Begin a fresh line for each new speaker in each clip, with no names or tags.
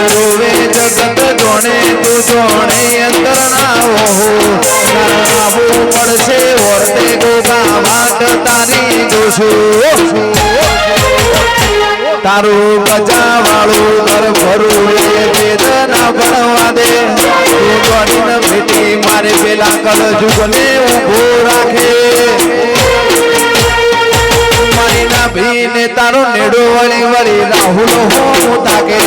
રોવે જગત જોણે તું જોણે અંતર ના આવું પડશે વર્તે ગોગા વાટ તારી જોશું તારું ગજા વાળું ઘર ભરું એ વેદના ભણવા દે તું જોડીને ભેટી મારે પેલા કલ જુગને ઉભો રાખે મારી ના ભીને તારો નેડો વળી વળી રાહુલ હું તાકે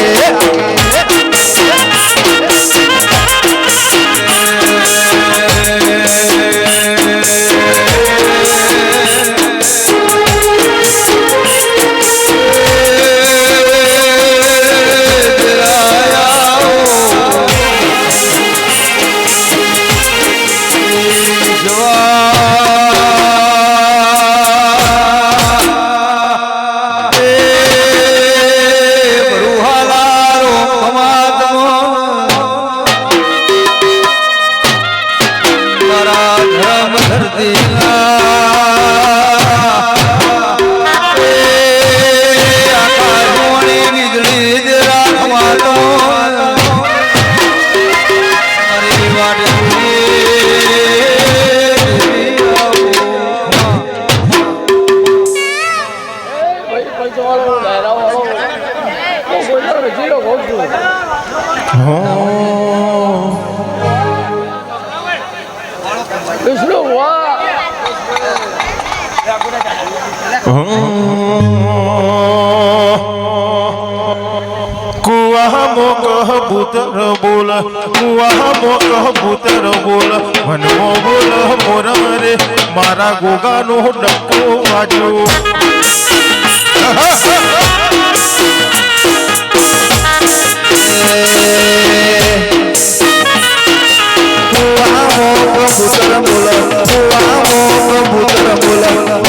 મનમો બોલ મોરા રે મારા ગોગાનો ડક્કો વાગ્યો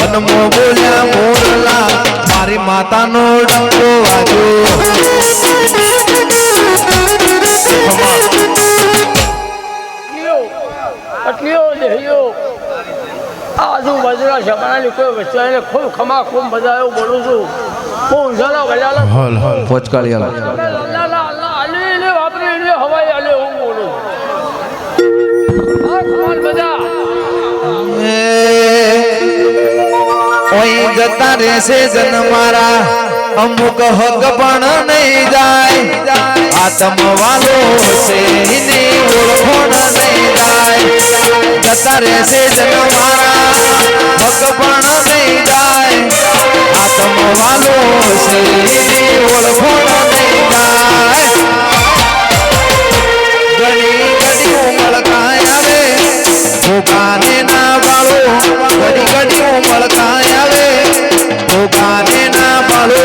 મનમો બોલ્યા મોરલા મારી માતાનો ડંકો વાગ્યો
આજુબાજુના જમાનાની કોઈ વચ્ચે એને ખૂબ ખમા ખૂબ મજા એવું બોલું છું હું ઊંઝાલા વજાલા
હલ હલ
પોચકાળી
વાપરી એને હવાઈ આલે હું બોલું આ ખમાલ મજા
ઓય જતા રહેશે જન મારા અમુક હક પણ નહીં જાય આત્મ વાલો હશે એની ઓળખોણ નહીં જાય જતા રહેશે જન મારા હક પણ નહીં જાય આત્મ વાલો હશે એની ઓળખોણ નહીં જાય ઘડી ઘડી ઉમળકાય આવે ભોગાને ના બાળો ઘડી ઘડી ઉમળકાય આવે ભોગાને ના બાળો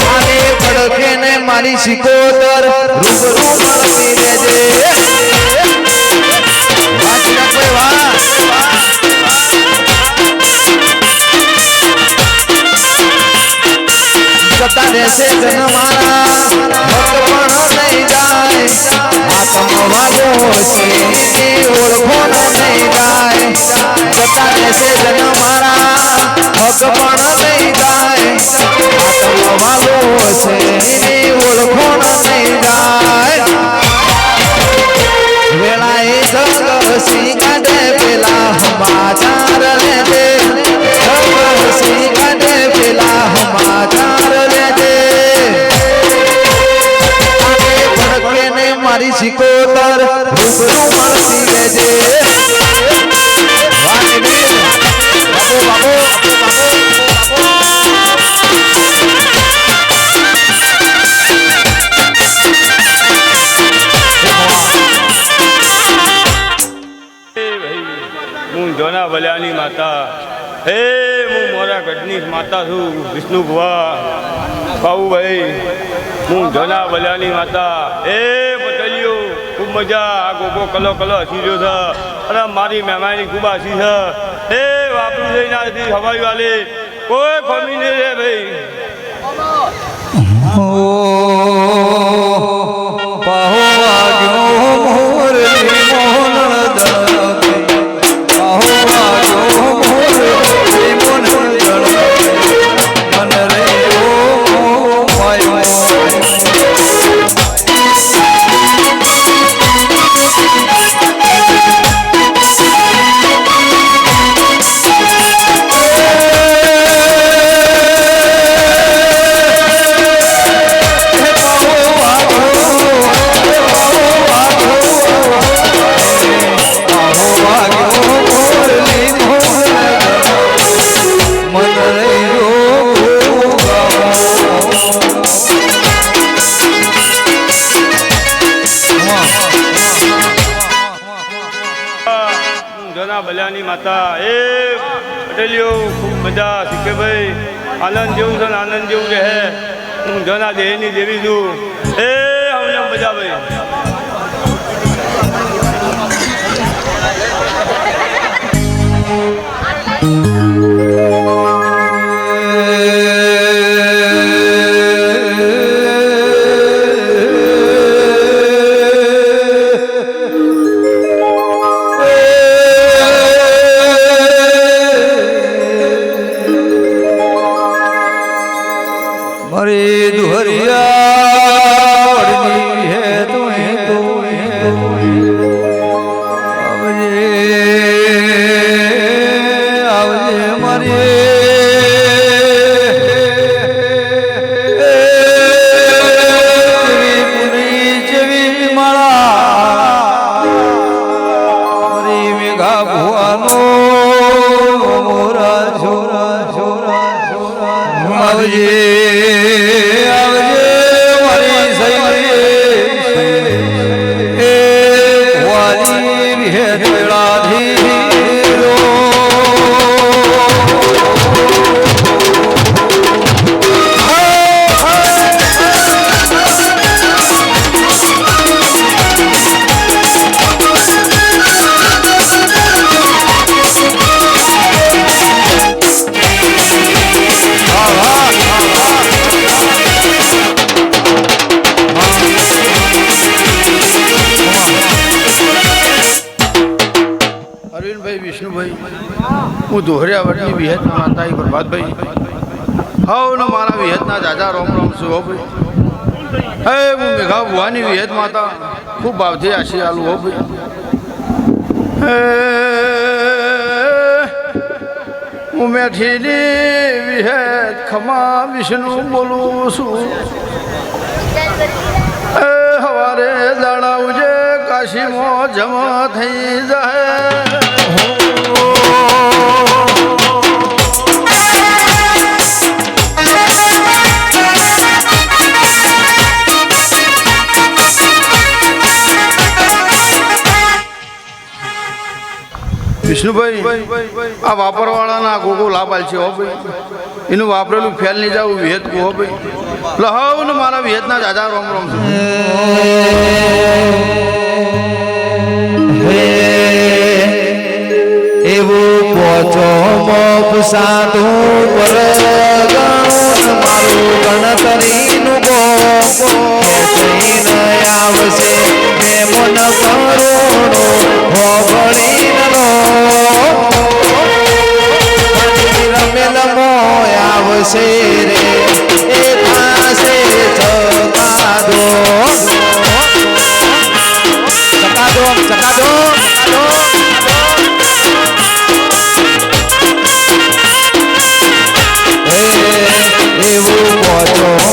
આને પડખે ને મારી શિકોતર રૂબરૂ મળતી રહેજે જતા રહેશે જન મારા ભક્ત પણ નહીં જાય આત્મ વાલો છે ઓળખોણ નહીં જાય જતા રહેશે જન મારા ભક્ત પણ નહીં જાય આત્મ વાલો છે ઓળખોણ નહીં જાય વેળાએ જગ સી કાઢે પેલા સમાચાર લેજે જગ સી કાઢે પેલા સમાચાર મારી શિકોતર રૂબરૂ મળતી રહેજે બાબો
હું જોના બલ્યાની માતા હે હું મોરા ગઢની માતા છું વિષ્ણુ ભુવા બાબુભાઈ હું જોના બલ્યાની માતા એ પટેલીઓ ખૂબ મજા આ ગોગો કલો કલો હસી રહ્યો છે અને મારી મહેમાની ખૂબ હસી છે એ વાપરું જઈને નથી હવાઈ વાલી કોઈ ખમી નહીં રે ભાઈ
મોર
માતા એ પટેલીઓ ખૂબ મજા શીખે ભાઈ આનંદ જેવું છે ને આનંદ જેવું રહે હું જના દેહની દેવી છું એ અમને મજા ભાઈ
મારી દુહરિયા વડની હે આવજે મારી જેવી માળા મારી મેઘા ભુવાનો મોરા છોરા છોરા આવજે
હું દોહરિયાવટની વિહેતના માતા પ્રભાતભાઈ હવ ને મારા વિહેતના દાદા રોમ રોમ છું હો ભાઈ હે હું મેઘા ભુવાની વિહેત માતા ખૂબ ભાવથી આશી આલું હો ભાઈ હે હું મેઠીની વિહેત ખમા વિષ્ણુ બોલું છું એ હવારે જણાવજે કાશીમાં જમા થઈ જાય વિષ્ણુભાઈ આ વાપરવાળાના ગોગો લાભ છે હો ભાઈ એનું વાપરેલું ફેલ નહીં જાવ વિહેત હો ભાઈ લહાવ ને મારા વિહેતના દાદા રોમ રોમ છું
એવું પોચો મોપસાતું પરગણ મારું ગણતરીનું ગો ખેંચીને આવશે મેં મન કરોડો હોબળીનો રમેલ મોય આવશે રે એ થાશે ચકાદો ચકાદો ચકાદો એવું પોચો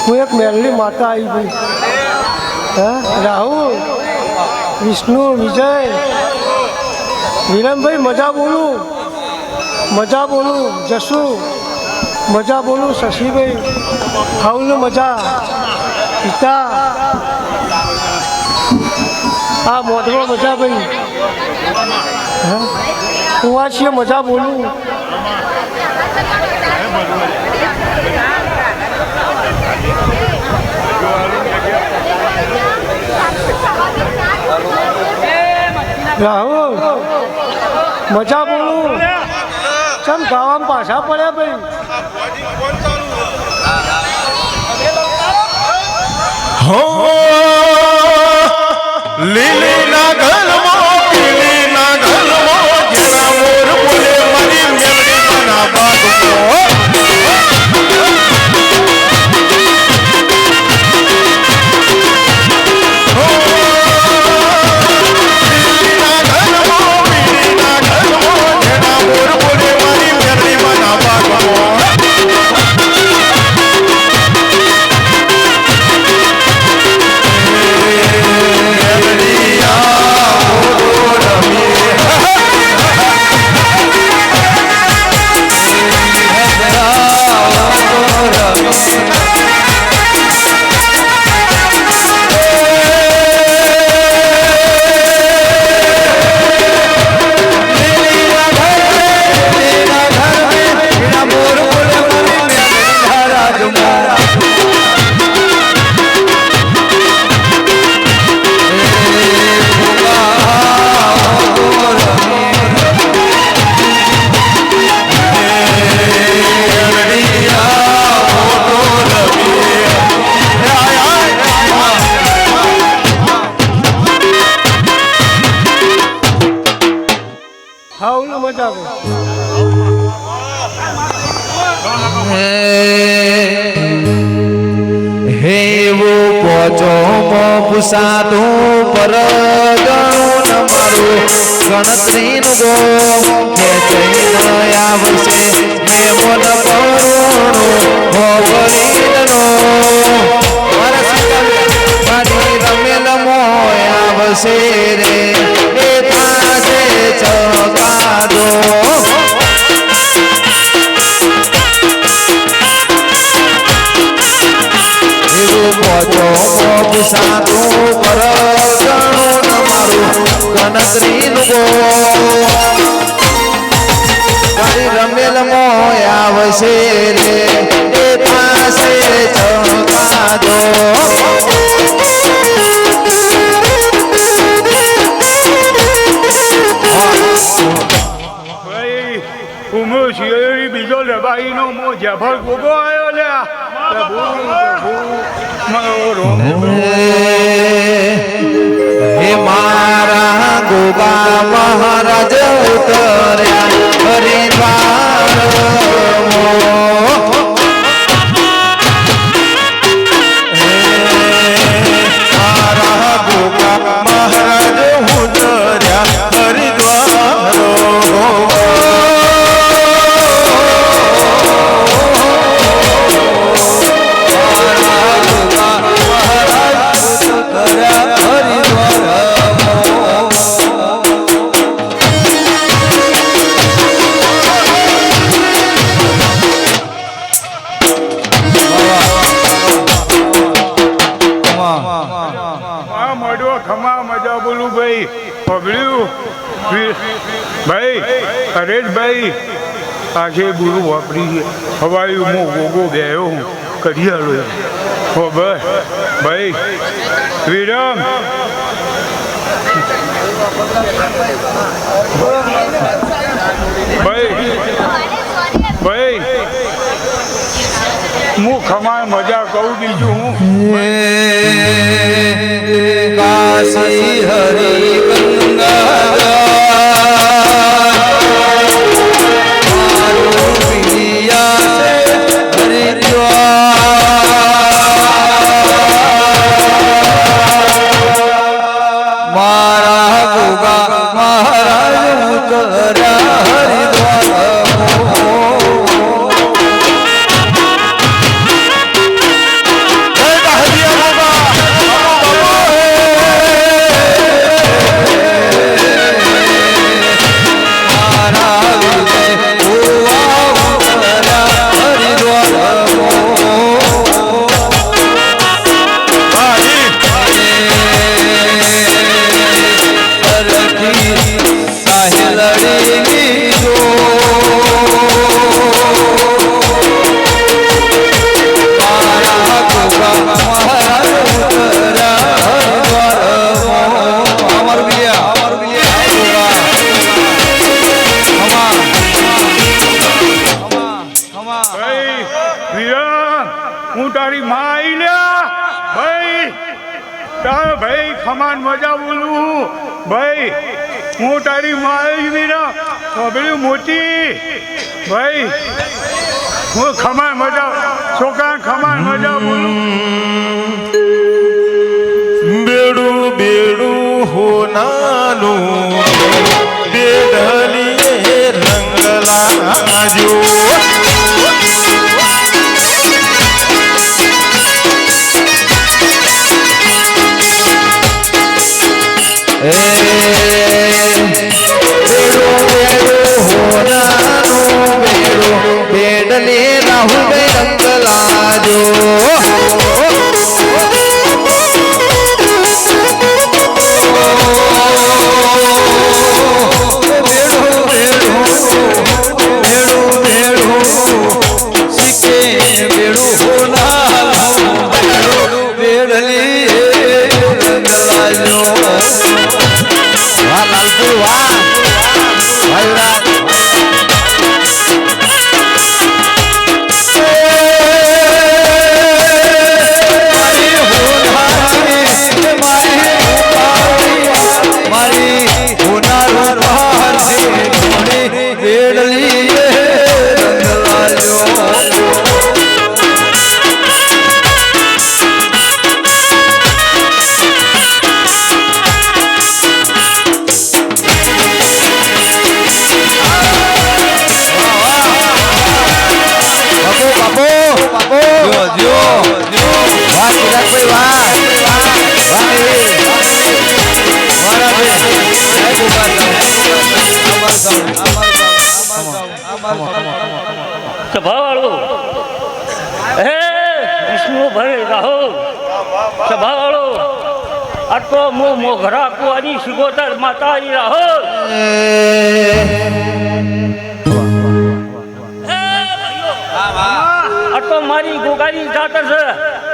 હું એક મહેલની માતા આવી ભાઈ. હા રાહુલ, વિષ્ણુ, વિજય, વિરમભાઈ મજા બોલું, મજા બોલું, જસુ મજા બોલું, શશીભાઈ હાઉલનું મજા, પિતા આ મોઢમાં મજા ભાઈ. હા હું આ છીએ મજા બોલું. રાહુલ મજા બોલું. ચમ ગાવામાં પાછા પડ્યા ભાઈ.
હો લીલી ના ઘરમાં પીલી ના ઘરમાં જેના મોર બોલે મારી મેલડી ના બાગમાં
હાઉલનું મજા આવે.
હેવો પોચો પૂસાતું પર ગણું ન મારું ગણતરીનું ગો ખેંચઈને આવશે મેં મન કરુણું હોવળીનો મારી રમેલ મોય આવશે રે એ થાશે ચકાદો. સાતું પર ગણું મારું ગણતરીનું ગો મારી રમેલ મોય આવશે રે એ થાશે ચકાદો.
ઉમો શિયાળી બીજો લબાઈનો મો જફર ગોગો આવ્યો લે
હે મારા ગોગા મહારાજ ઉતર્યા હરિદ્વાર
મારા ગોગા મહારાજ ઉતર્યા હરિદ્વાર
ખમા મજા બોલું ભાઈ પગડ્યું ભાઈ હરેશભાઈ આજે ગુરુ વાપરી હવાયું હું ગોગો ગયો હું કઢિયાળો હો ભાઈ વિરમ ભાઈ હું ખમા મજા કહું બીજું હું
કાશી હરી ગંગા મારું પિયા છે હરિદ્વાર મારા ગોગા મહારાજ ઉતર્યા હરિદ્વાર.
ભાઈ વીરા હું તારી માં આવી લ્યા ભાઈ તારે ભાઈ ખમાન મજા બોલું ભાઈ હું તારી માં આવી વીરા પેલું મોટી ભાઈ હું ખમાન મજા છોકરા ખમાન મજા બોલું
બેડું બેડું હોનાનું બેડલીએ રંગ લાજો
બેડલે રાહુલ રંગ લાજો
સભાવાળો હે વિષ્ણુ ભાઈ રાહુલ સભાવાળો આટલો મોઘરા કુવાની શિગોતર માતા રાહુલ આટલો મારી ગોગારી જાતર છે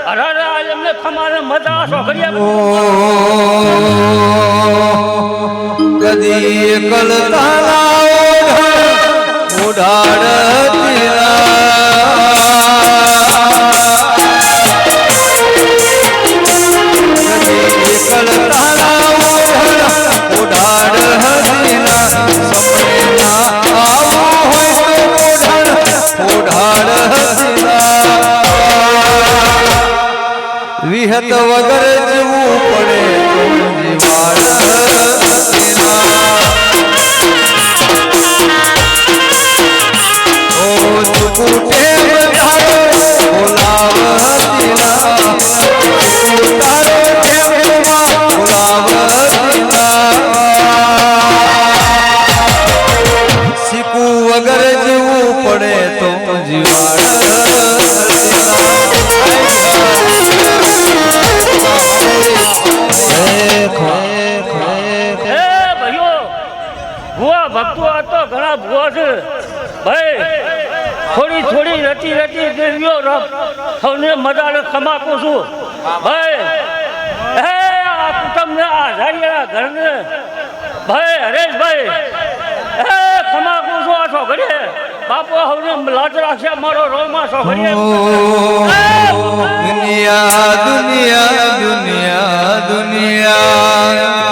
અરે એમને તમારે મજા છોકરિયા
કદી કલતા ઉડાડ વિહત વગર જવું પડે શીખવું વગર જવું પડે તો જીવાડ
ભક્તો આ તો ઘણા ભૂવા છે ભાઈ થોડી થોડી રતી રતી દેવીઓ સૌને મજાને ખમાકું છું ભાઈ હે આ કુટુંબને આઝારીના ઘરને ભાઈ હરેશભાઈ હે ખમાકું છું આ છોકરીએ બાપુ સૌને લાજ રાખશે મારો રોમાં છોકરીએ
દુનિયા દુનિયા દુનિયા દુનિયા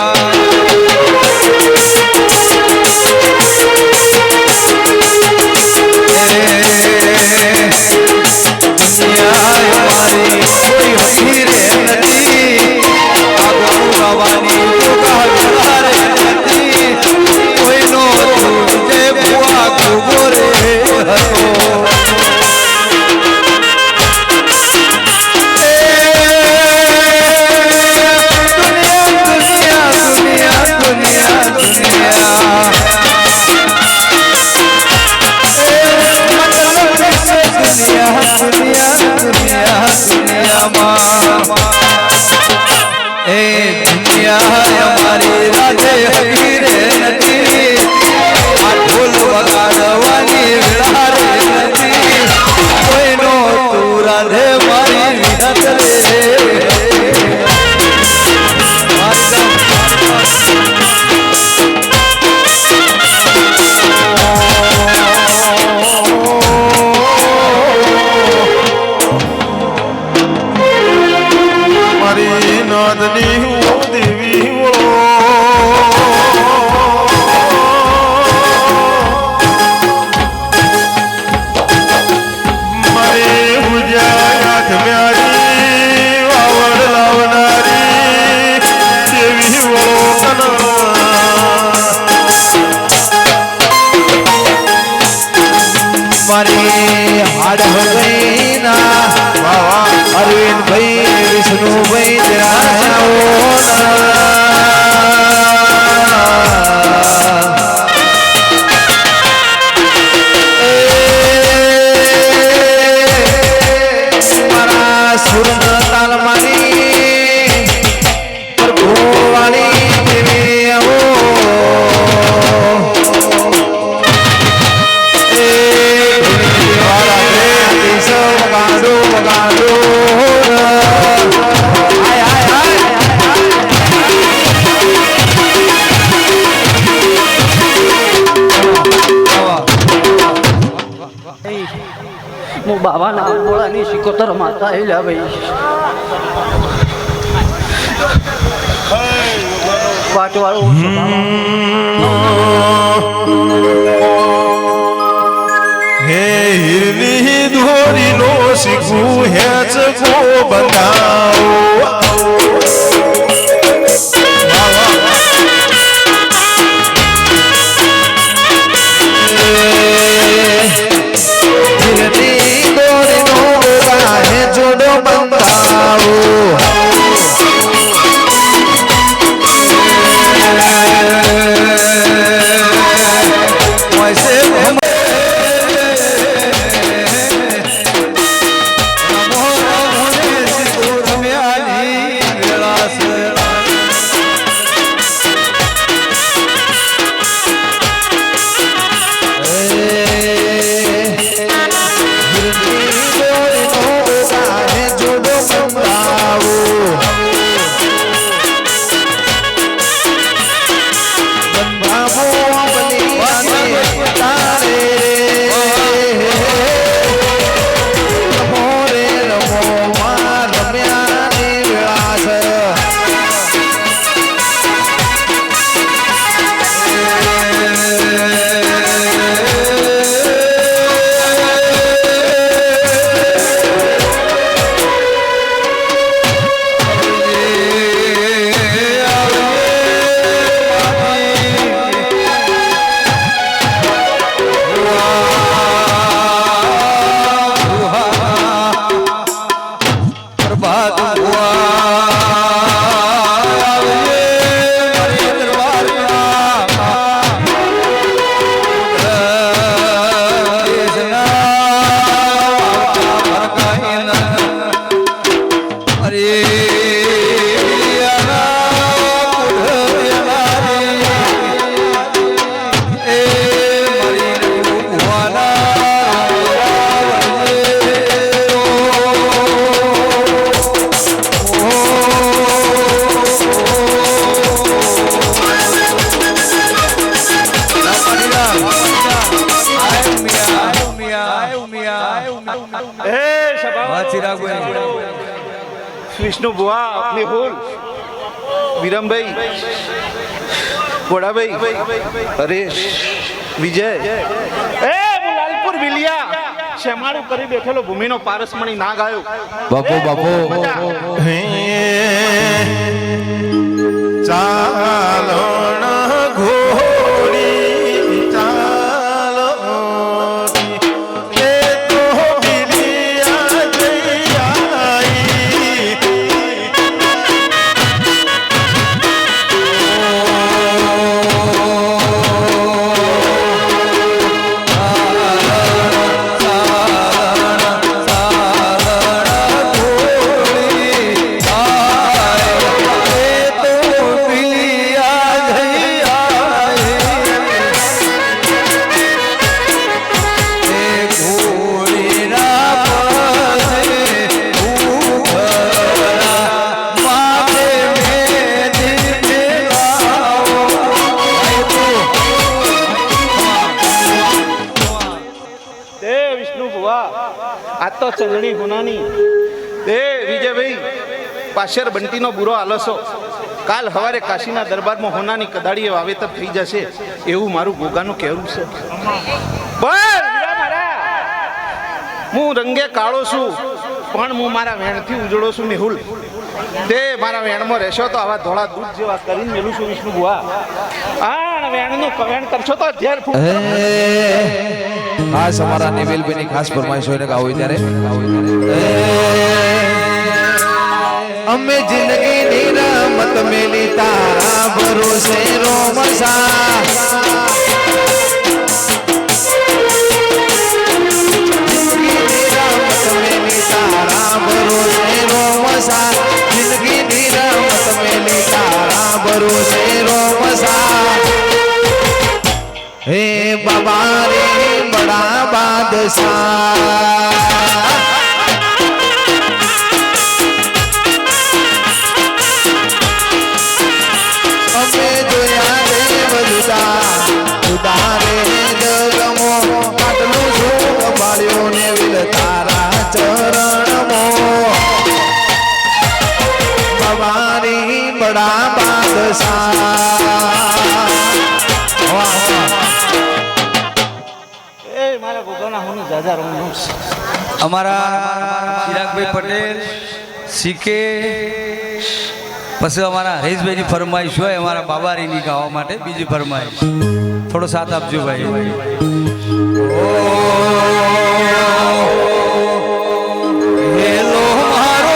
ચાંદની ઓ દેવી વળો મારે ઉજાયા ધમ્યારી વાવડ લાવનારી દેવી વળો
મારી હાડ હગઈના અરવિંદભાઈ વિષ્ણુભાઈ મારા સુરન તાલ મારી પ્રભુવાળી દેવી આવો
હું બાબાના બોળાની સિકોતર માતા હેલ્યા ભાઈ પાટવાળું
હે હિરલી ધોરીનો શીખું હેચ કો બંધાવો
જોડો બંધાવો
विष्णु बुआ अपने होल विरम भाई बड़ा भाई हरेश विजय ए लालपुर विलिया शेमाड़ू કરી બેઠેલો ભૂમિનો પારસમણી ના ગાયો
બાપુ
હે ચાલણ ઘોડી ચાલો એ તો બિલિયા જઈ આઈ
આ તો ચંદણી હોનાની એ વિજય ભાઈ
પાશેર બંટીનો બુરો આલસો કાલ સવારે કાશીના દરબારમાં હોનાની કદાડીએ વાવેતર થઈ જશે એવું મારું ગોગાનું કહેવું છે. પણ હું રંગે કાળો છું પણ હું મારા વેણથી ઉજળો છું મેહુલ. તે મારા વેણમાં રહેશો તો આવા ધોળા દૂધ જેવા કરીને મેલું છું વિષ્ણુ બુઆ. આ વેણનું કવેણ કરશો તો ઝેર ફૂટ.
ખાસ અમારા નિવેલભાઈની ખાસ ફરમાઈશ હોય ને ગાવું ત્યારે અમે જિંદગી ની રમત મેલી તારા ભરોસે રોમસા જિંદગી ની રમત મેલી તારા ભરોસે રોમસા હે બાબા રે બડા બાદશાહ અમે જોયા દેવ ઉદારે જગમો આટલું સુખ પાડ્યો ને વિલ તારા ચરણમો બાબારી બડા બાદશાહ.
મારા ગોગાના હું જાજા રમું.
અમારા ચિરાગભાઈ પટેલ સીકે પછી અમારા હરેશભાઈની ફરમાઈશ હોય અમારા બાબારીની ગાવા માટે બીજી ફરમાઈશ થોડો સાથ આપજો ભાઈ. હેલો મારો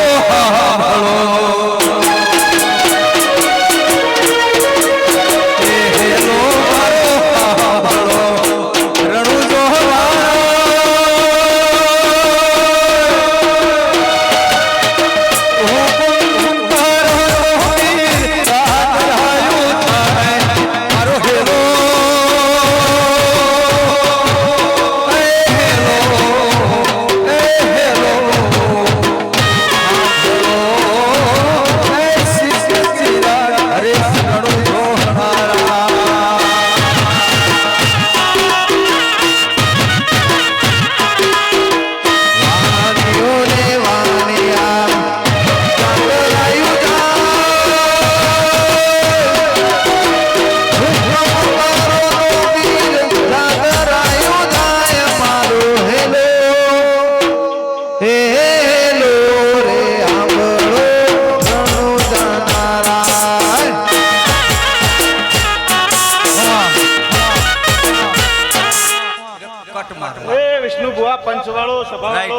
પંચવાળો સભાવાળો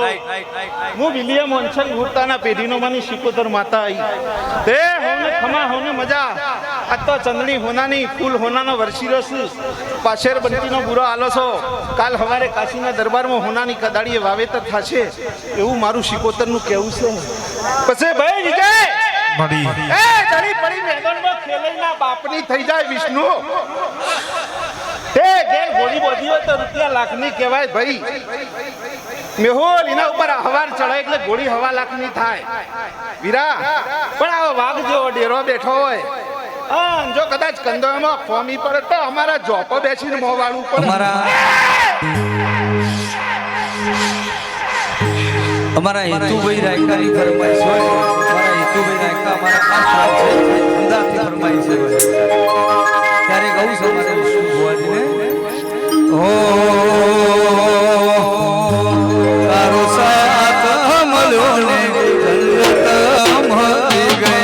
હું વિલિયમ વંશન ગુપ્તાના પેઢીનો માની શિકોતર માતા આવી તે હોને ખમા હોને મજા આ તો ચંદણી હોનાની ફૂલ હોનાનો વર્ષી રસ પાછેર બંટીનો બુરો આલસો કાલ સવારે કાશીના દરબારમાં હોનાની કદાડીએ વાવેતર થશે એવું મારું શિકોતરનું કહેવું છે. પછી ભાઈ વિજય એ ધડી પડી મેદાનમાં ખેલૈના બાપની થઈ જાય વિષ્ણુ. તે ઘેર ગોળી બોધી હોય તો રૂપિયા લાખની કહેવાય ભાઈ. મેહોલ એના ઉપર હવાર ચડાય એટલે ગોળી હવા લાખની થાય વીરા. પણ આ વાઘ જેવો ડેરો બેઠો હોય જો કદાચ કંદોમાં ફોમી પડે તો અમારા જોપો બેસીને મોં વાળું પડે.
અમારા હેતુભાઈ રાયકાની ફરમાઈશ હોય અમારા હેતુભાઈ રાયકા અમારા ખાસ છે અમદાવાદથી ફરમાઈશ છે ત્યારે કહું છું અમારે વિષ્ણુ ભુવાજીને તારો સાથ મળ્યો ને જન્નત મળી ગઈ.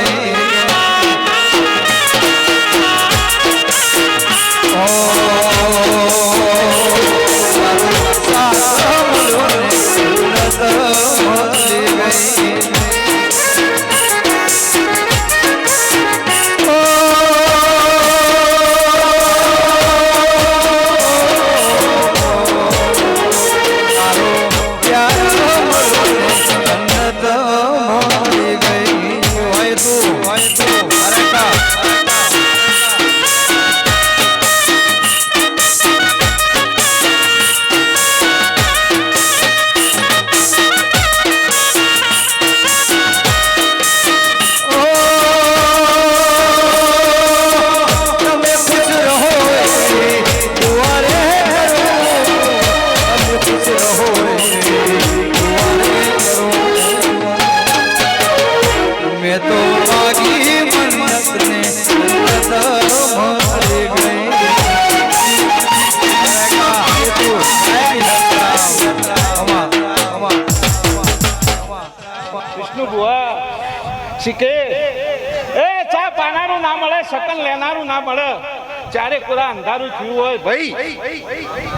વિષ્ણુ બુઆ શીખે એ ચા પાનારું ના મળે શકન લેનારું ના મળે ચારે પૂરા અંધારું થયું હોય ભાઈ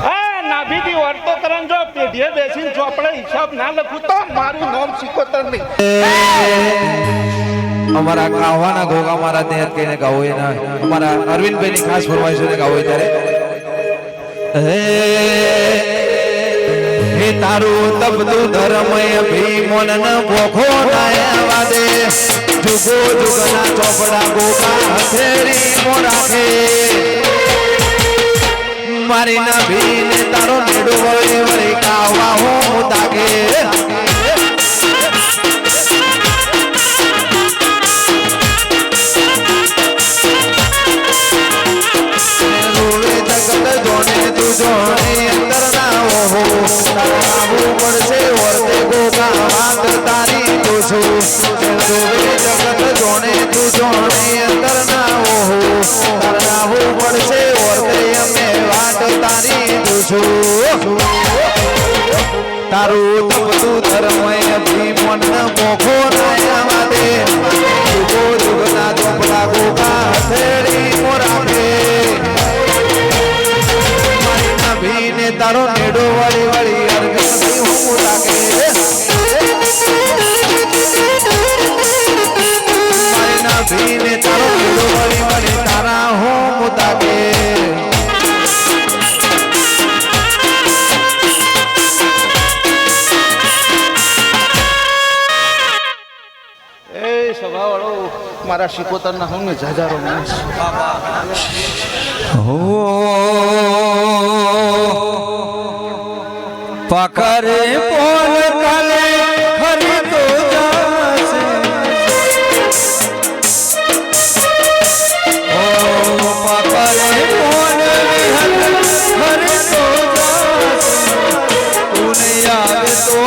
આ નાભીથી વર્તો તરન જો પેઢીએ બેસીને ચોપડે હિસાબ ના લખું તો મારું નામ સિકોતર નહીં.
અમારા કાવાના ઘોઘા મારા ત્યાં કહીને ગાવો એના અમારા અરવિંદભાઈ ની ખાસ ફરમાઈશ ને ગાવો ત્યારે હે તારું તપતું ધર્મય ભીમોન ન ભોખો ના વાદે જુગો જુગના ચોપડા ગોગા હથેળી મો રાખે મારી ના ભીને તારો નેડો વળી વળી કાવા હું તાકે જોણે અંતર ના ઓહો તારાવું પડશે વર્તે ગોગા વાત તારી જોશું જોવે જગત જોણે તું જોણે અંતર ના ઓહો તારાવું પડશે વર્તે અમે વાત તારી જોશું તારું તપતું ધર્મય ભીમન મોખો ના વાદે જુગો જુગના ચોપડા ગોગા હથેળી મો રાખે ભીને તારો નેડો વળી વળી અર્ગન થઈ હું લાગે મારીના ભીને તારો નેડો વળી વળી તારા હું મુતાગે
એ સભાવાળો મારા શિકોતરના હું ને જાજારો માણસ
પકરે પોલ કાલે ખરી તો જાશે ઓ પકરે પોલ વિહલ ખરી તો જાશે તું આવે તો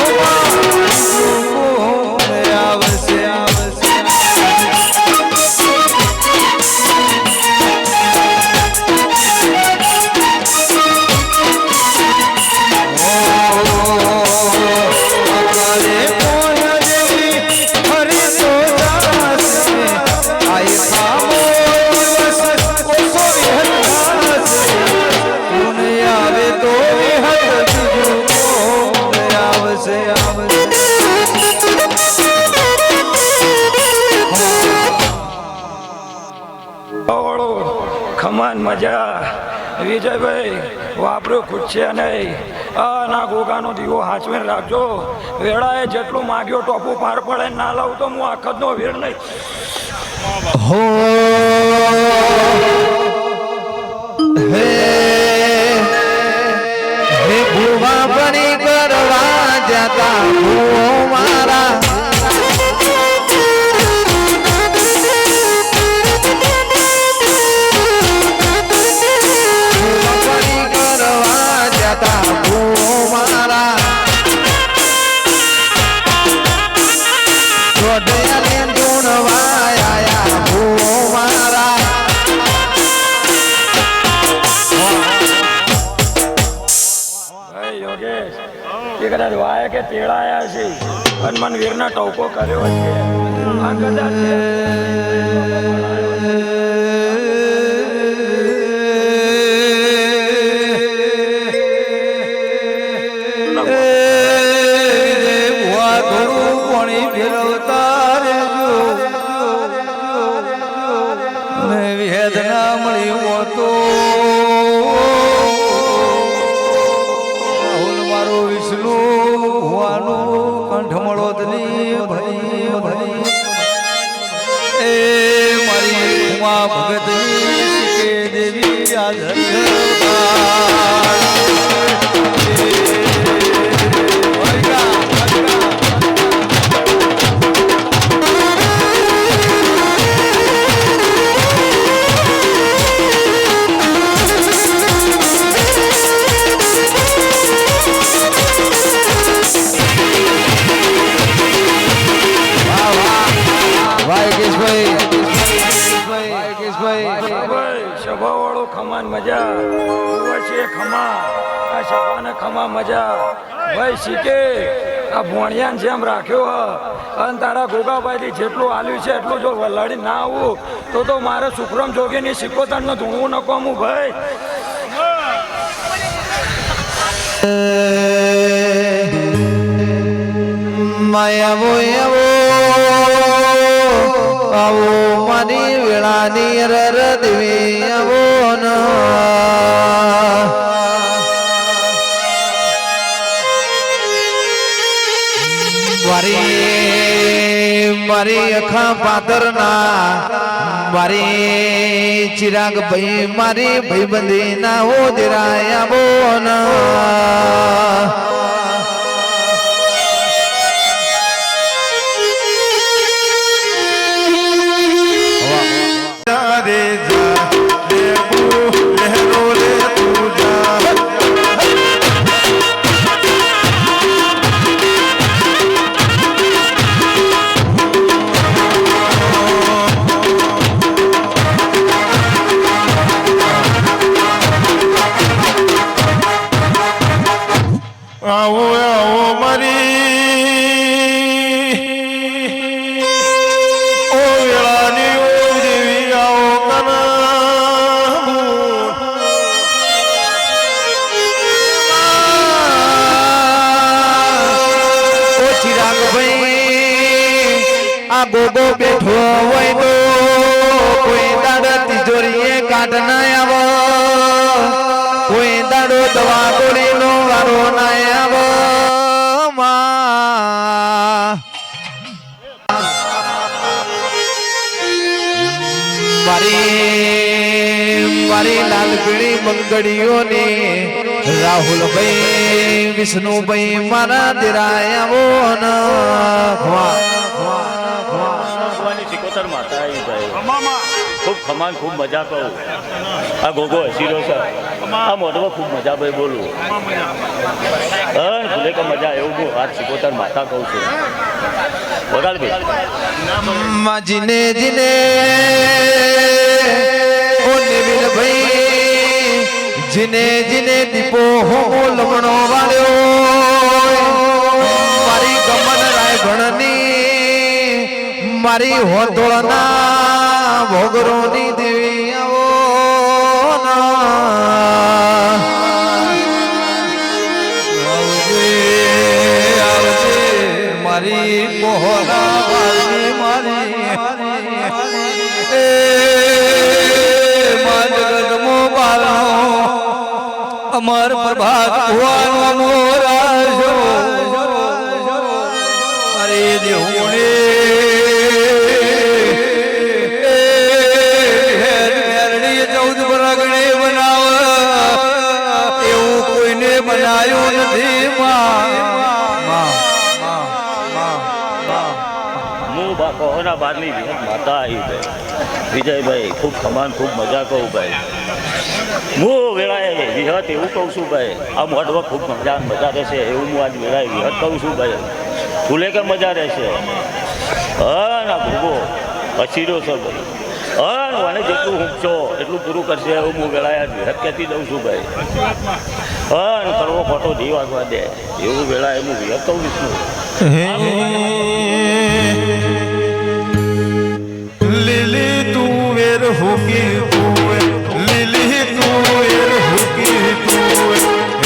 આવશે આવશે
ખમાન મજા વિજયભાઈ વાપરું ખૂટશે નહીં ના ગોગાનો દીવો હાચવીને રાખજો વેળાએ જેટલું માગ્યો ટોપું પાર પડે ના લાવું તો હું આખતનો વેર નહીં
હો હે હે ભૂવા બની કરવા જતા ભૂવો મારા
કદાચ વાય કે તેડાયા છે હનુમાન વીરના ટોકો કર્યો છે આ કદાચ
વેદના મળી તો મારો વિષ્ણુ હોવાનું કંઠ મળોદની ભરી ભરી એ મારી ઉમા ભગતની કે દેવી આધર
સભાવાળો ખમાન મજા ખમા આ સભાને ખમા મજા ભાઈ શીખે
આ ભોણિયાને જેમ રાખ્યો હ અને તારા ગોગાભાઈથી જેટલું આલ્યું છે એટલું જો લડી ના આવું તો મારે સુખરામ જોગીની સિકોતરને ધૂણવું ન કોમું ભાઈ.
માયાવો આવો મારી વેળાની રર દેવી આવો ન મારી અખા પાતરના મારી ચિરાગ ભાઈ મારી ભાઈબંધી ના હો દેરાય આવો ન
આવો આવો મારી ઓ વેળાની ઓ દેવી આવો
ઓ ચિરાગ ભાઈ આ ગોગો બેઠો હોય તો કોઈ દાડો તિજોરીએ કાઢ ના આવો કોઈ દાડો દવા ગોળીનો વારો ના આવો મારી લાલ પીળી બંગડીઓને રાહુલભાઈ વિષ્ણુભાઈ મારા દેરાય આવો ન
સિકોતર માતા આવી ભાઈ ખૂબ ખમાન ખૂબ મજા કહું આ ગોગો હસીરો છે આ મોઢમાં ખૂબ મજા ભાઈ બોલું ભૂલે કે મજા એવું હું આ સિકોતર માતા કહું છું વગાડ ભાઈ
જીને જીને ઓ નિવિલ ભાઈ જીને જીને દીપો હો લમણો વાળ્યો મારી ગમન રાયગણની મારી હોતોળના ભોગરોની દેવી આવો
મારી મોહરા મારી જગતમો બાલો અમર પ્રભાત ભુવાનો મોરાજો અરે દેવણે હેરણી 14 પરગણે બનાવ એવું કોઈને બનાવ્યું નથી
કોહના બારની વિહત માતા આવી ભાઈ વિજયભાઈ ખૂબ ખમાન ખૂબ મજા કહું ભાઈ હું વેળાએ વિહત એવું કહું છું ભાઈ આ મોઢમાં ખૂબ મજા રહેશે એવું હું આજ વેળાએ વિહત કહું છું ભાઈ ભૂલે કે મજા રહેશે હા ના ભૂગો હસીરો છો ભાઈ હા મને જેટલું ઊંચો એટલું પૂરું કરશે એવું હું વેળાએ વિહત કહેતી દઉં છું ભાઈ હા કરવો ખોટો જી વાગવા દે એવું વેળાએ હું વિહત કહું છું
લીલી તુવેર હુકી તુવે લીલી તુવેર હુકી તુવે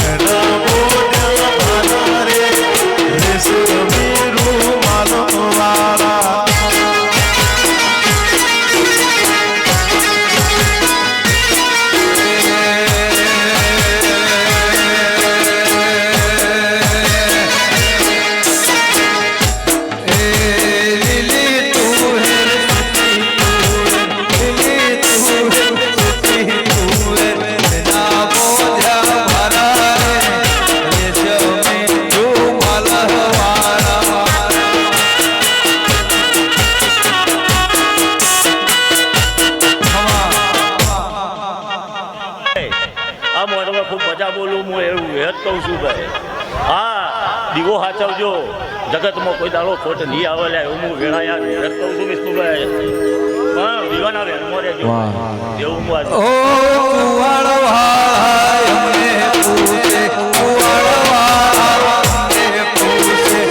એના મોઢા ભાના રે રેશમી રૂમાલો વાળા
કહું છું ભાઈ હા દીવો સાચવજો જગતમાં કોઈ દાડો ખોટ નહીં આવે એવું હું વેળાયા વેરત કહું છું વિષ્ણુભાઈ પણ દીવાના વેરમાં રહેજો એવું હું
ઓ કુવાળવા અમને પૂછે કુવાળવા અમને પૂછે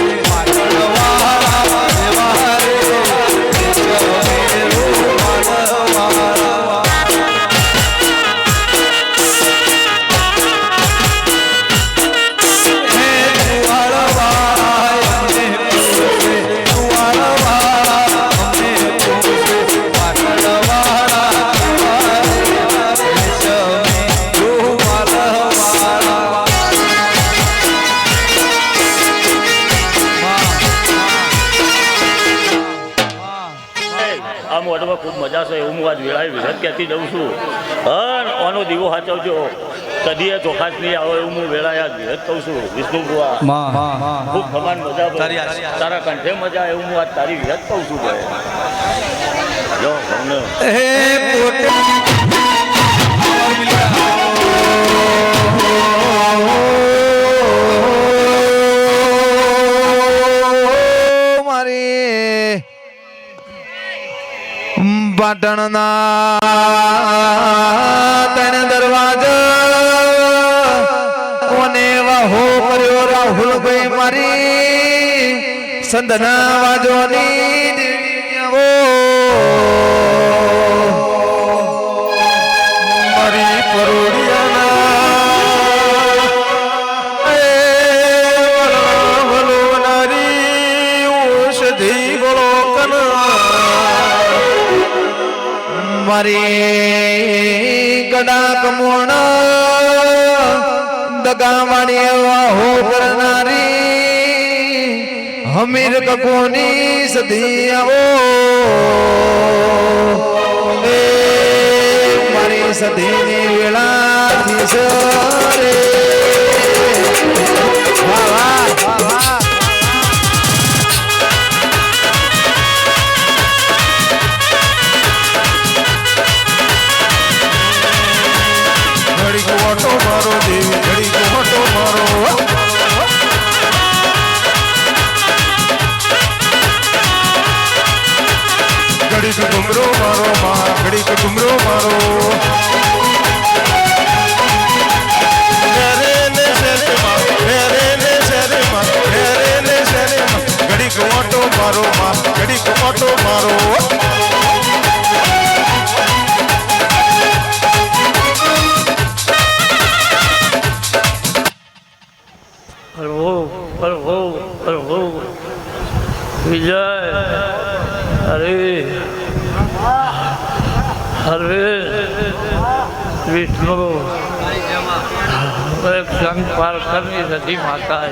મોઢમાં ખૂબ મજા છે એવું હું આજ વેળાએ વિગત કહેતી જઉં છું. અને આનો દીવો સાચવજો, કદી એ ચોખાસ નહીં આવે એવું હું વેળાએ આજ વિગત કહું છું. વિષ્ણુ બુઆ ખૂબ સમાન મજા પડે. તારા કંઠે મજા એવું હું આજ તારી વિગત કહું છું. ભાઈ જો તમને
પાટણના ત્રણ દરવાજા કોને વાહો કર્યો રાહુલભાઈ મારી સંધના વાજોની દેવીઓ મારી પરોડિયાના વલોનારી ઔષધિ બોલો મારી ગડા કમોણ દગાવાણી વાહો કરનારી હમીર કકોની સધી આવો એ મારી સધીની વેળાથી સરે વાહ વાહ વાહ
ઘડી કોટો મારો દેવી ઘડી કોટો મારો ઘડી ઘુમરો મારો માં ઘડી ઘુમરો મારો ઘડી કોટો મારો માં ઘડી કોટો મારો
વિજય હરે હરે વિષ્ણુ એક સંગ પારખરની સતી માતા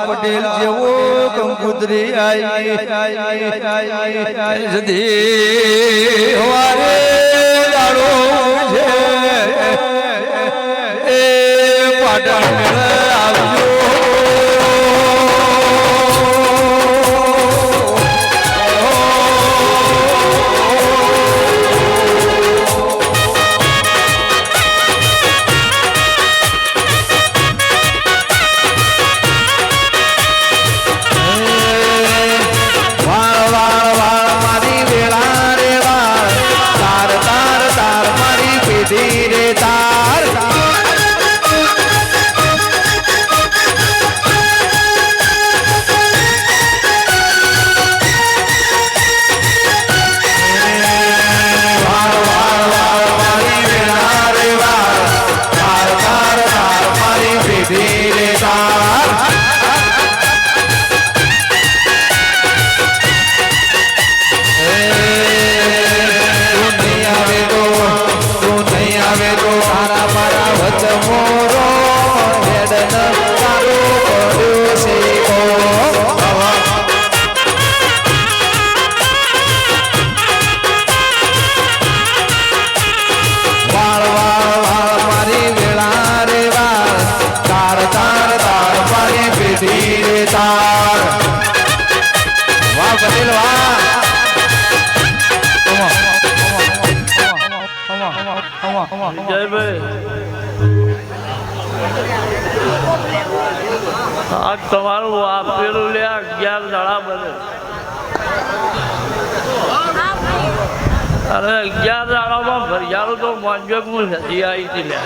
પટેલ જેવો કંકુતરી આવી સદી હવારે દાડો છે એ પાટણ આવજો આ તમારું આપેલું લે 11 દાડા બને અરે 11 દાડામાં ફરિયાદ તો મોંજક હું નથી આવી હતી લે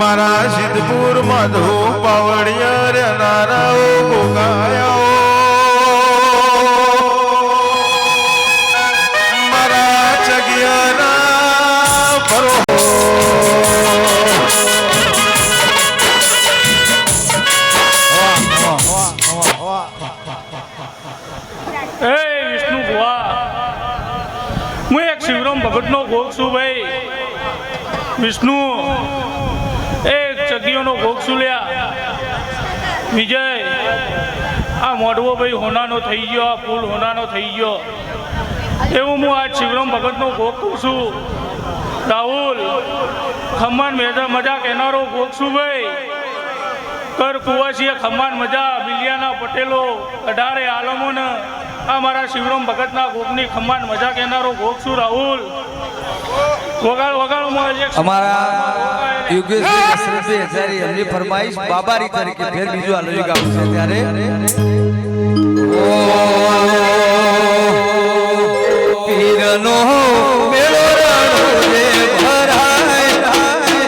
મારા સિદ્ધપુર માધો પાવડિયા રે નારાઓ ગોગાયાઓ મારા ચગિયાના ભરો
એ વિષ્ણુ ભુવા હું એક શિવરામ ભગતનો ભોગ છું ભાઈ વિષ્ણુ એક ચકીઓનો ભોગ છું લ્યા વિજય આ મોઢવો ભાઈ હોનાનો થઈ ગયો આ ફૂલ હોનાનો થઈ ગયો એવું હું આજ શિવરામ ભગતનો ભોગ કહું છું રાહુલ ખમ્માન મજા કહેનારો ભોગ છું ભાઈ કર કુવાસીએ ખમ્માન મજા બિલિયાના પટેલો 18 આલમોને આ મારા શિવરામ ભગતના ભોગની ખમ્માન મજા કહેનારો ભોગ છું રાહુલ
અમારા યોગેશભાઈ કસરતભાઈ હજારી એમની ફરમાઈશ બાબારી તરીકે ફેર બીજું આલોજી ગાવું છે ત્યારે પીરનો મેળો રણો રે ભરાય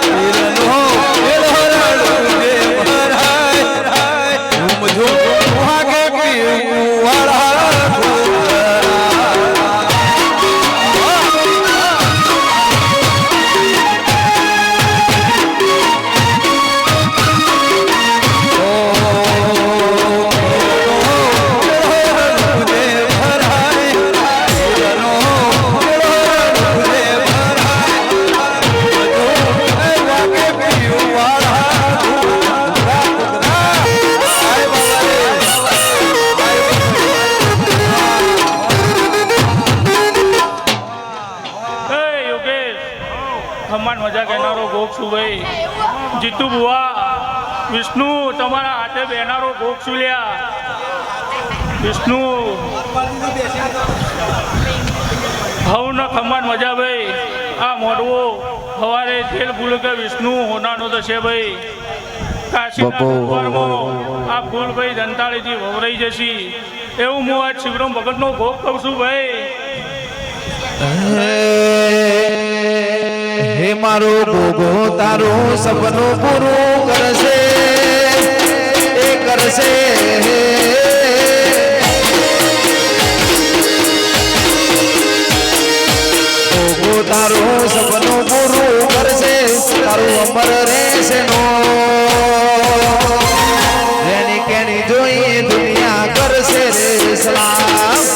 પીરનો મેળો રણો રે ભરાય ઝૂમ ઝૂમ વાગે પીવું વાળા
મજા કહેનારો ભોગ છું ભાઈ જીતુ બુઆ વિષ્ણુ તમારા હાથે બેનારો ભોગ છું લ્યા વિષ્ણુ હવ ન ખમ્માન મજા ભાઈ આ મોઢવો સવારે તેલ ફૂલ કે વિષ્ણુ હોનાનો થશે ભાઈ કાશીના આ ફૂલ ભાઈ દંતાળીથી વવરાઈ જશે એવું હું આજ શિવરામ ભગતનો ભોગ કહું છું ભાઈ
હે મારો ગોગો તારું સપનું પૂરું કરશે એ કરશે ગોગો તારું સપનું પૂરું કરશે તારું અમર રહેશે નો જેની કેની જોઈ દુનિયા કરશે રે સલામ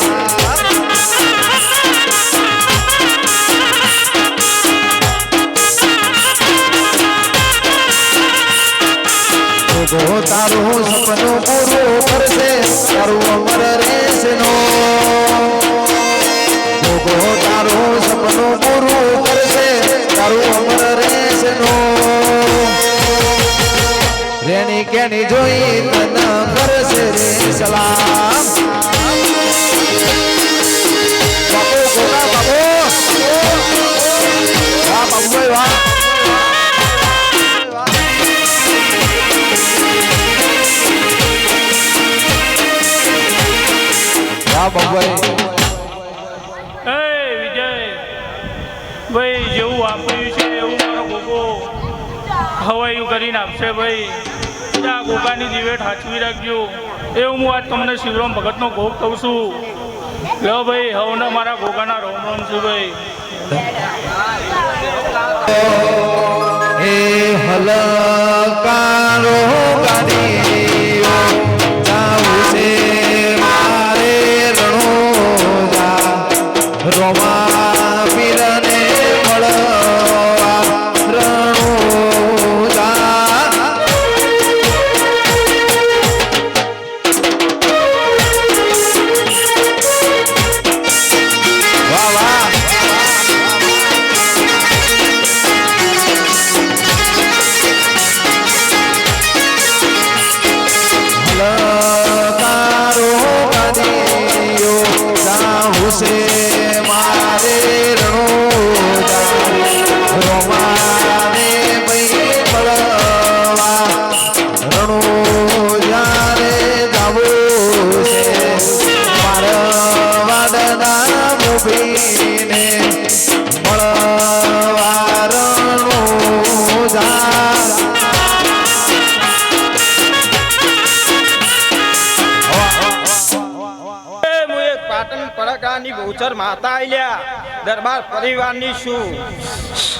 તારું સપનું પૂરું કરશે તારું અમર રહેશે નો તારું સપનું પૂરું કરશે તારું અમર રહેશે નો રેની કેની જોઈ તન કરશે રે સલામ બાપુ ગોગા બાપુ વાહ બાપુ વાહ
વિજય ભાઈ જેવું વાપર્યું છે એવું મારો ગોગો હવાયું કરીને આપશે ભાઈ આ ગોગાની દિવેટ હાચવી રાખજો એવું હું આજ તમને શિવરામ ભગતનો ભોગ કહું છું લો ભાઈ હવને મારા ગોગાના રોમ રોમ છું ભાઈ
એ હલકારો ગાડીઓ જાવું છે મારે રણોજા રોમા પીરને મળવા રણોજા વાહ વાહ
બહુચર માતા આલ્યા દરબાર પરિવારની શું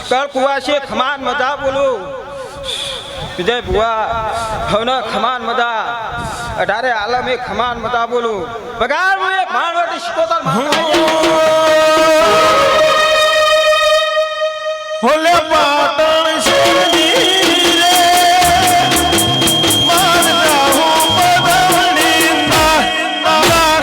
કર કુવાસી ખમાન મજા બોલું વિજય બુઆ હવના ખમાન મજા અઢારે આલમે ખમાન મજા બોલું બગાર હું એક માનવટી શિકોતર માતા
હોલે પાટણ શેરની રે મારતા હું પદવણી ના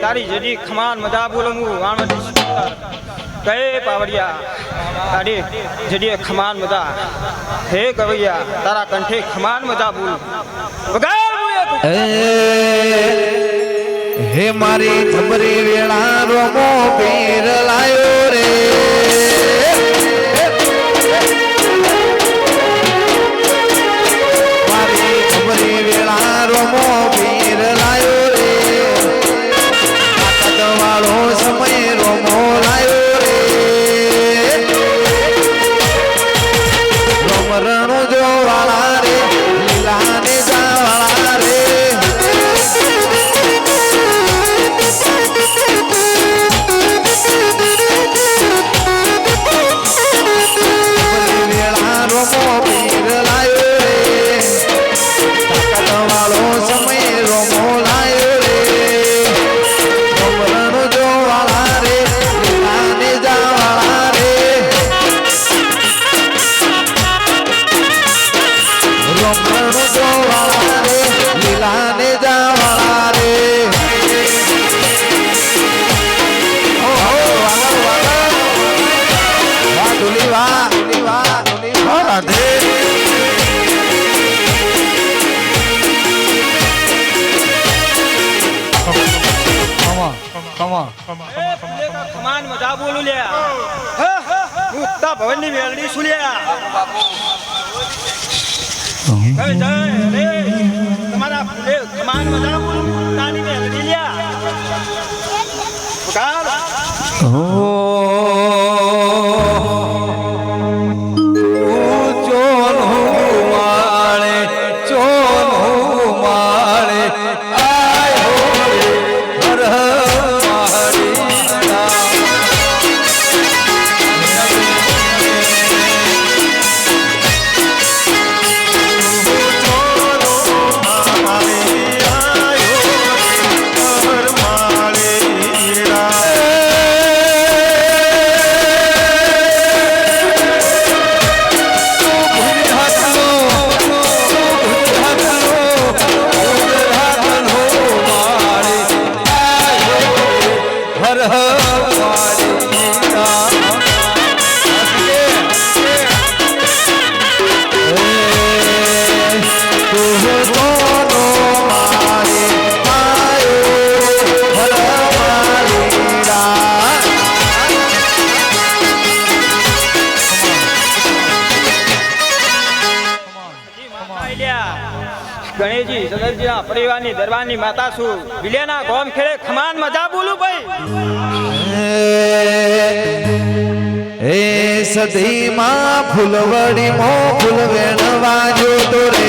તારી જડી ખમાન મજા બોલું હું વાણવટી શિકોતર કહે પાવડિયા તારી જડી ખમાન મજા હે કવૈયા તારા કંઠે ખમાન મજા બોલું
હે મારી થમરી વેળા રોમો પીર લાયો રે મારી થમરી વેળા રોમો પીર લાયો રે તાકાત વાળો સમય રોમો લાયો રે રોમ રણો જો વાળા રે લીલા ને જા વાળા રે
ખમાન મજા બોલું લ્યા મુક્તા ભવનની વેલડી સુલ્યા તમારા ખમાન મજા બોલું મુક્તાની વેલડી લ્યા ગણેશજી સદરજીના પરિવારની દરબારની માતા છું વિલેના ગોમ ખેડે ખમાન મજા બોલું ભાઈ
એ સદીમાં ફૂલવડી મો ફૂલ વેણવા જોતો રે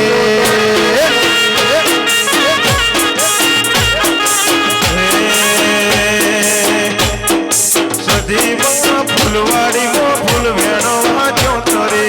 સદીમાં ફૂલવાડી મો ફૂલ વેણવા જોતો રે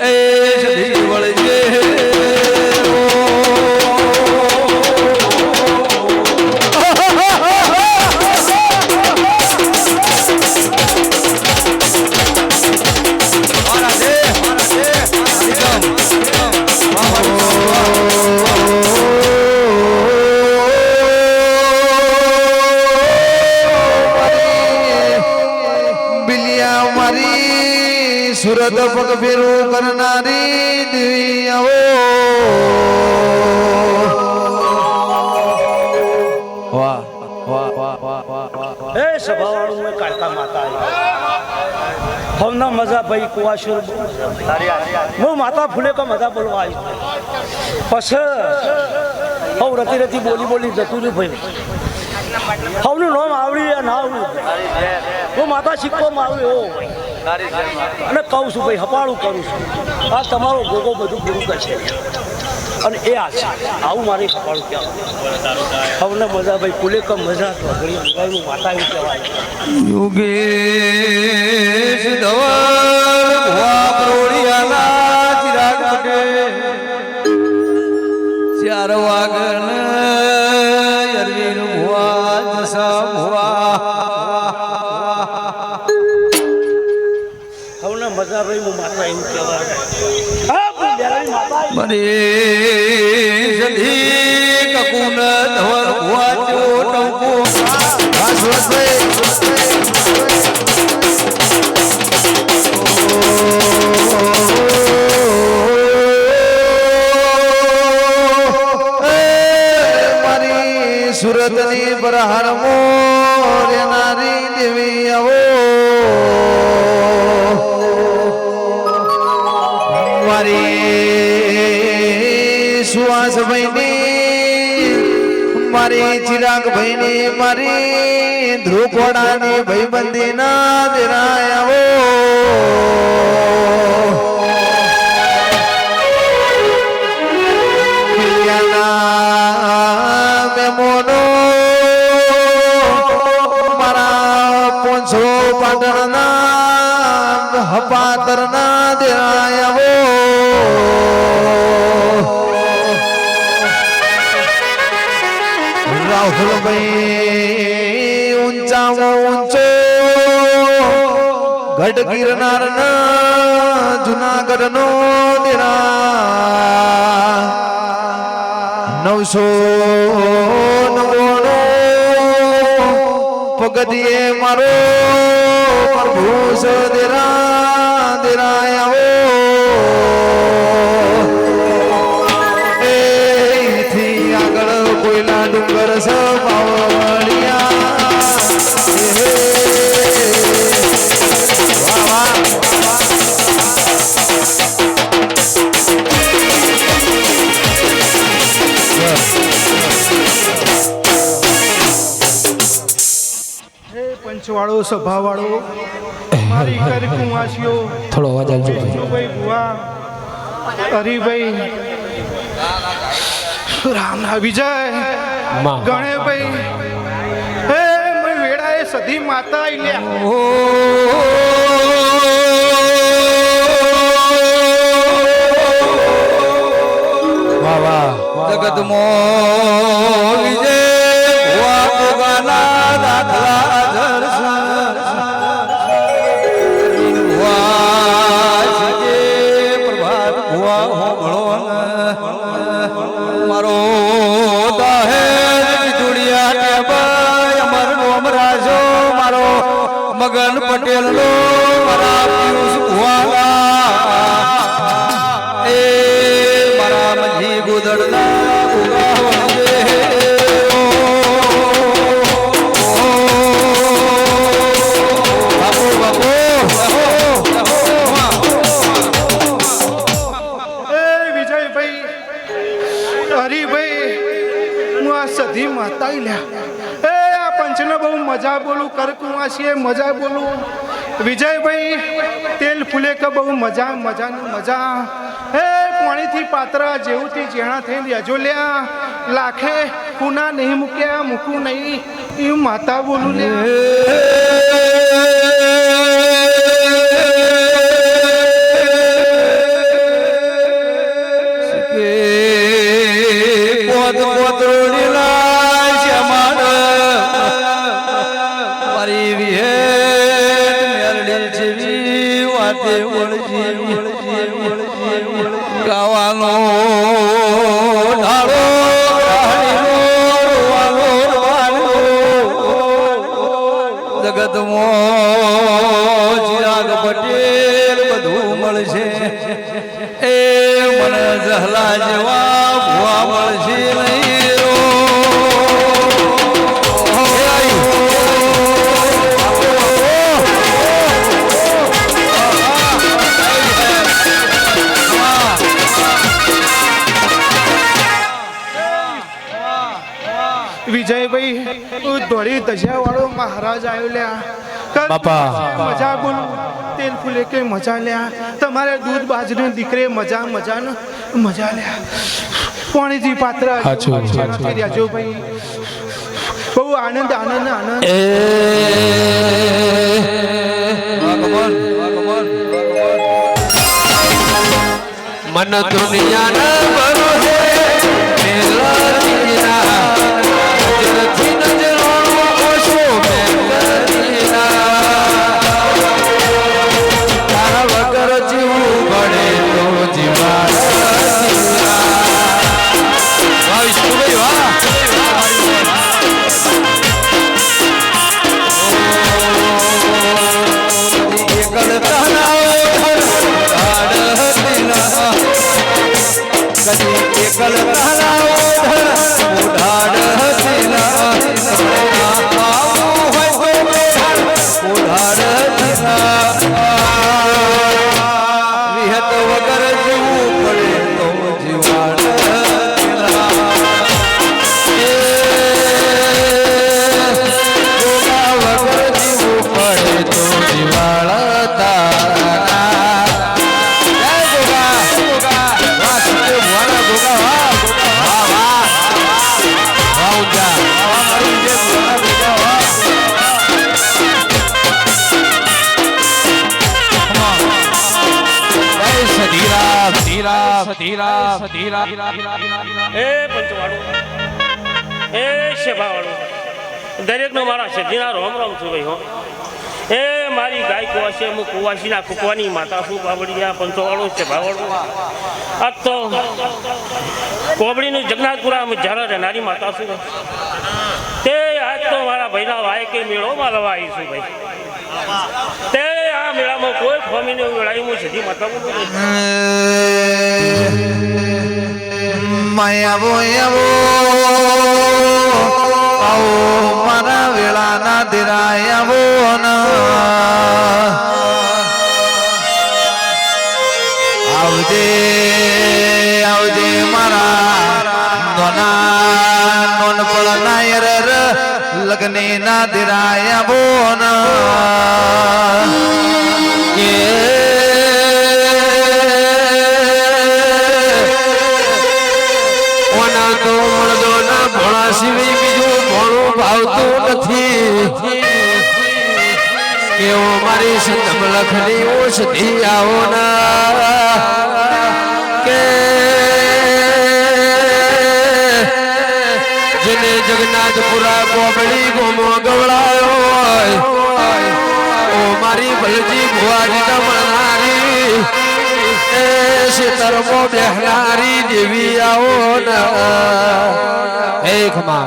એ સધી વળજે
સુરત પગ ફેરું કરનારી દેવી આવો વાહ વાહ વાહ વાહ વાહ
એ સભાવાળું મેં કાળકા માતા આવી હમના મજા ભાઈ કુવાશુર હું માતા ફૂલે કા મજા બોલવા આવી પછી હું રતી રતી બોલી બોલી જતું રહ્યું ભાઈ હવનું નામ આવડી ના આવડ્યું હું માતા શીખવામાં આવ્યું અને કહું છું ભાઈ હપાળું કરું છું આ તમારો ગોગો બધું પૂરું કરશે અને એ આ છે આવું મારે હપાળું કહેવાય હવને મજા ભાઈ કુલે કમ મજા તો ઘણી માતા એવું કહેવાય
યુગેશ ધવલ ભુવા પ્રોડિયાના ચિરાગ પટેલ ચાર વાગન અરવિંદ ભુવા દશા ભુવા
હવને મજા ભાઈ હું માતા એવું કહેવાય
મને સધી કકુન ધવલ ભુવા ચોટકો
મારી સુરતની બરહાર મોરેનારી દેવી આવો મારી સુવાસ ભાઈની મારી ચિરાગ ભાઈની મારી ધ્રુવખોડાની ભાઈબંધી ના દેરાય આવો મેમોનો મારા પોંછો પાટણના હપાતરના દેરાય આવો રાહુલભાઈ ઊંચામાં ઊંચો ગઢ ગિરનાર જુનાગઢ નો દેરા 999 પગદીએ મારો પ્રભુ સદેરા દેરાય આવો એથી આગળ કોઈના ડુંગર સપાવડિયા વાહ
પંચવાળો સભાવાળો મારી ઘર કુંવાસીઓ
થોડો અવાજ આવજો
ભાઈ ભુવા હરિભાઈ રામના વિજય ગણેશભાઈ હે મેં વેળાએ સધી માતા
વાહ વાહ જગત મો વિજય ભુવા ભોગાના દાખલા દર્શન ભુવા છે પ્રભાત ભુવા હોબળો મારો દાહેર વિદુડિયા ટેબાય અમર નોમ રાજો મારો મગન પટેલ નો મારા પિયુષ ભુવાલા એ મારા મજી ગોદડના
સધી માતા લ્યા એ આ પંચને બહુ મજા બોલું કરકુવાસીએ મજા બોલું વિજયભાઈ તેલ ફૂલે કે બહુ મજા મજાની મજા હે પાણીથી પાત્રા જેવુંથી જેણા થઈને યજો લ્યા લાખે કુના નહીં મૂક્યા મૂકું નહીં એ માતા બોલું લ્યા
મારી વિહે મેરડી જેવી વાતે વળજી ગાવાનો ઢાળો જગતમાં ચિરાગ પટેલ બધું મળશે એ મને જહલા જેવા ભુવા મળશે નહીં રો.
વિજયભાઈ ધોળી તજિયા વાળો મહારાજ આવ્યો લ્યા
બાપા.
મજા બોલું તેલ ફૂલે કે મજા લ્યા તમારે દૂધ બાજરી દીકરે મજા મજા ને મજા લ્યા પાણીજી પાત્ર જો ભાઈ બહુ આનંદ આનંદ આનંદ
મન દુનિયા ભરોસે
એ પંચવાળું એ શેભાવાળું દરેકનો મારા સજીના રોમ રોમ છું ભાઈ હો. એ મારી ગાય કુવાસી હું કુવાસીના કુકવાની માતા છું બાબડિયા પંચવાળું શેભાવાળું. આજ તો કોબડીનું જગન્નાથપુરા જ્યારે રહેનારી માતા છું તે આજ તો મારા ભાઈના વાય કે મેળોમાં લવા આવી છું ભાઈ. તે આ મેળામાં કોઈ ફોમીને મેળાવી હું સીધી માતા બોલું
માયાવો આવો મારા વેળાના દિરાયાવો આવજે આવજે મારા નોનપણ નાયર લગ્ની ના દિરાયાવો સિવાય બીજું ઘણું ભાવતું નથી કેવો મારી સંતમ લખની ઓછતી આવો ના કે જેને જગન્નાથપુરા કોબડી ગોમો ગવડાયો હોય ઓ મારી ભલજી ભુવાજી મળનારી એ શેતરમો બેહનારી દેવી આવો ના એક માં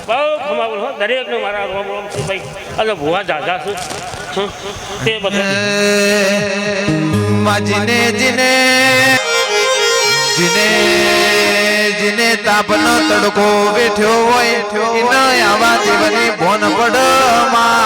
બહુ ખમાવું હો દરેકને મારા રોમ રોમ છું ભાઈ અને ભુવા દાદા છું તે બધા
જીને જીને જીને જીને તાપનો તડકો બેઠ્યો હોય ન આવા દેવની ભોન પડમાં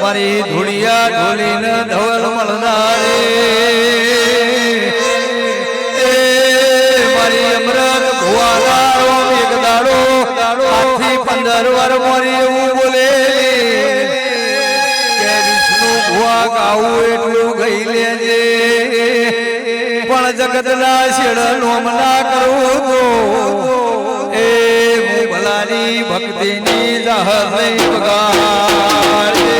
મારી ધૂળિયા ઢોલીને ધવલ મળનારી
દરબાર મારી એવું બોલે કે વિષ્ણુ ભુવા ગાવું એટલું ગઈ લેજે પણ જગતના શેડ નોમ ના કરું તો એ હું ભલાની ભક્તિની જાહેર નહીં બગાડે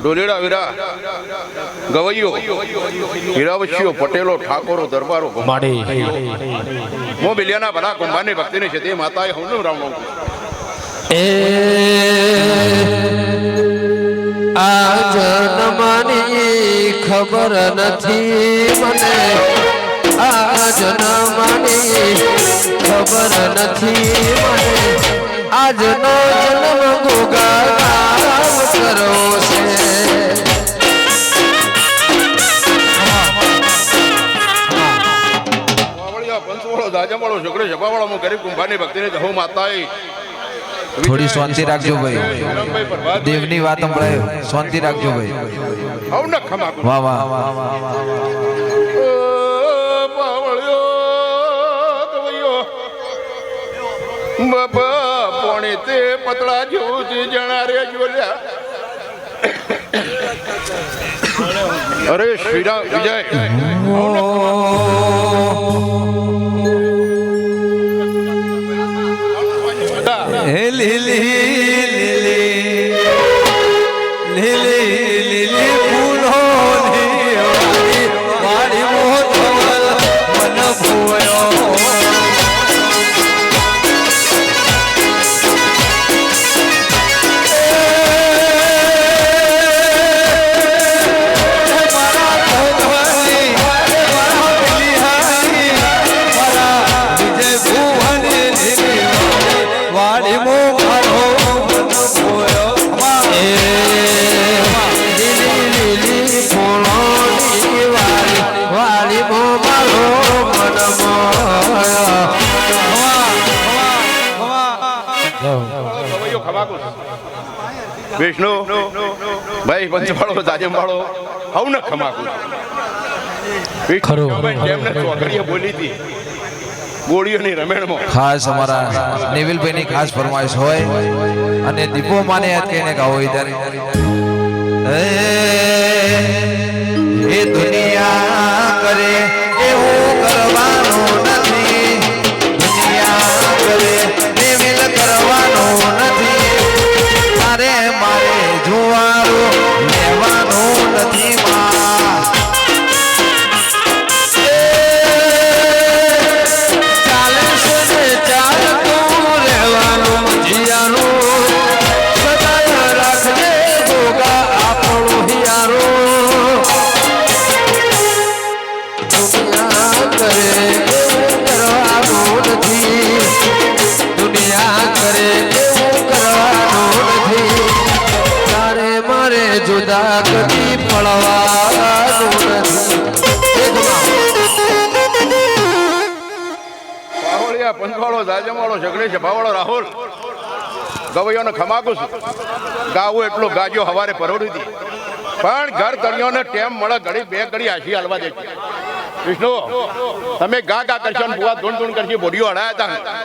ડોલેડા વીરા ગવૈયો હીરાવશીઓ પટેલો ઠાકોરો દરબારો હું બિલિયાના ભલા કુંભારની ભક્તિની છે તે માતાએ હું રામ
આ જન્મની ખબર નથી મને આ જન્મની ખબર નથી મને આજનો જન્મ ગોગા કરો છે
દાજાવાળો છોકરો જપાવાળો હું ગરીબ કુંભારની ભક્તિને હું માતાએ
થોડી શાંતિ રાખજો ભાઈ દેવની વાત સંભળાય શાંતિ રાખજો ભાઈ વાહ વાહ
બાપા પોણે તે પતળા જેવું જણા રે જોલ્યા અરે શ્રીરામ વિજય
હે લીલી લીલી લીલી લીલી ફૂલોની વાડી મોતવલ મન ભોયો
વિષ્ણુ ભાઈ પંચવાળો દાજમવાળો હવ ને ખમાકું ચોકડીએ બોલી હતી ગોળીઓની રમેણમાં
ખાસ અમારા નેવિલભાઈની ખાસ ફરમાઈશ હોય અને દીપો માને યાદ કહીને ગાવો ઇધર એ દુનિયા કરે એવું કરવાનું નથી દુનિયા કરે નેવિલ કરવાનું નથી મારે મારે જોવાનું લેવાનું નથી જુદા કદી પડવાનું
નથી પંચવાળો દાજમવાળો ઝઘડે જભાવાળો રાહુલ ગવૈયોને ખમાકું છું ગાવું એટલો ગાજો હવારે પરોડી હતી પણ ઘર તળિયોને ટેમ મળે ઘડી બે ઘડી હાસી હાલવા દે વિષ્ણુ તમે ગા ગા કરશો ને બુઆ ધૂણ ધૂણ કરશી બોડીઓ હડાયા હતા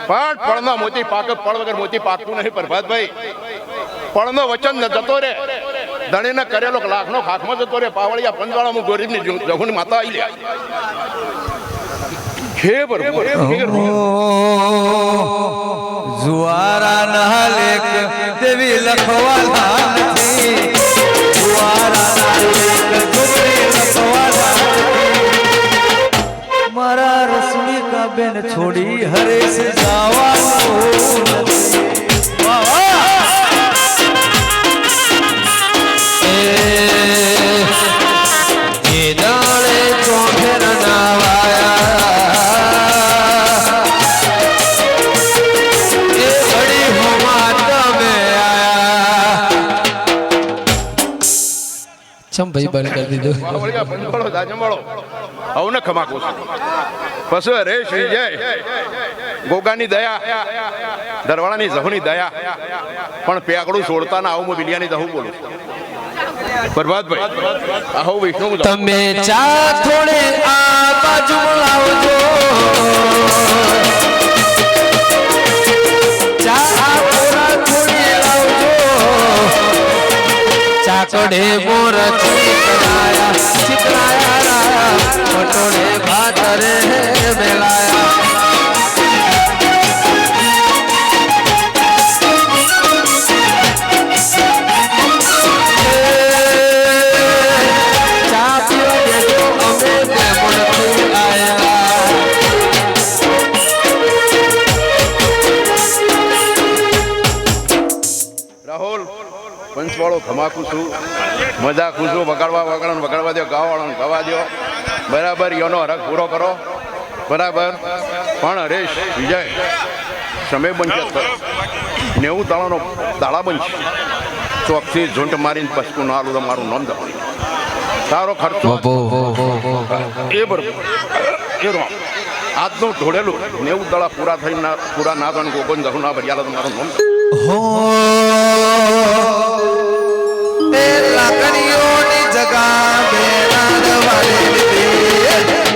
પણ પળનો મોતી પાક પળ વગર મોતી પાકતું નહીં પ્રભાતભાઈ પળનો વચન જતો રે ધણીને કરેલો લાખનો ખાખમાં જતો રે પાવળિયા પંચવાળા હું ગરીબની જગુની માતા આવી લે હે બરોબર
જુવારા ના લેખ દેવી લખવાના નથી જુવારા ના લેખ દેવી લખવાના મારા રશ્મિ કા બેન છોડી હરેશ જવાનું
ચમ ભાઈ બંધ કરી દીધું
વાવળિયા પંચવાળો જાજમવાળો હવને ખમાકું છું પછી હરેશ વિજય ગોગાની દયા દરવાળાની જહુની દયા પણ પેકડું છોડતા ના આવું હું બિલિયાની જહુ બોલું પ્રભાતભાઈ આહો વિષ્ણુ
તમે ચા થોડે આ બાજુ લાવજો ચા પૂરા થોડી લાવજો ચાકડે મોર ચિતરાયા પટોળે ભાતરે મેલાયા
રાહુલ પંચવાળો ખમાકું છું મજા ખુશું વગાડવા દો ગાવાળાને ગાવા દો બરાબર એનો હરખ પૂરો કરો બરાબર પણ હરેશ વિજય સમય બનશે 90 તાળાનો તાળા બનશે ચોકથી ઝૂંટ મારીને પસકું ના આલું મારું નામ જવાનું તારો ખર્ચો એ બરોબર એ રો આજનું ઢોળેલું 90 તાળા પૂરા ના જાણ ગોગન જવું ના ભર્યા મારું નામ
હો એ લાકડીઓની જગા બેરાડ વાળી